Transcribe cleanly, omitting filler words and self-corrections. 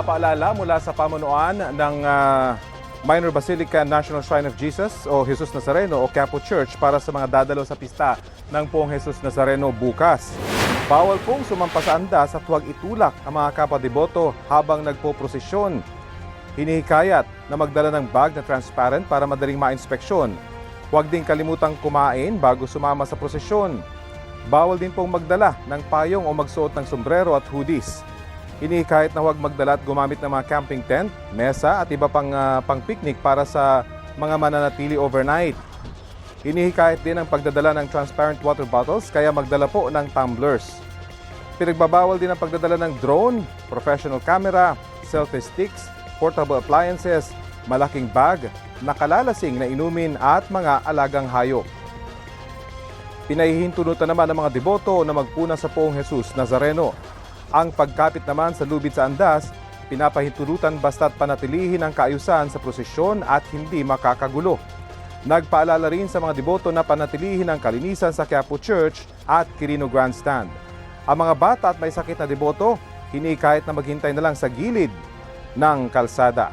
mga paalala mula sa pamunuan ng Minor Basilica National Shrine of Jesus o Jesus Nazareno o Quiapo Church para sa mga dadalo sa pista ng Poong Jesus Nazareno bukas. Bawal pong sumampa sa andas at huwag itulak ang mga kapwa-deboto habang nagpo-prosesyon. Hinihikayat na magdala ng bag na transparent para madaling ma-inspeksyon. Huwag din kalimutang kumain bago sumama sa prosesyon. Bawal din pong magdala ng payong o magsuot ng sombrero at hoodies. Hinihikayat na huwag magdala at gumamit ng mga camping tent, mesa at iba pang pang-picnic para sa mga mananatili overnight. Hinihikayat din ang pagdadala ng transparent water bottles kaya magdala po ng tumblers. Pinagbabawal din ang pagdadala ng drone, professional camera, selfie sticks, portable appliances, malaking bag, nakalalasing na inumin at mga alagang hayop. Pinahihintunutan naman ng mga deboto na magpuna sa Poong Jesus Nazareno. Ang pagkapit naman sa lubid sa andas, pinapahintulutan basta't panatilihin ang kaayusan sa prosesyon at hindi makakagulo. Nagpaalala rin sa mga deboto na panatilihin ang kalinisan sa Quiapo Church at Quirino Grandstand. Ang mga bata at may sakit na deboto, hinihikayat na maghintay na lang sa gilid ng kalsada.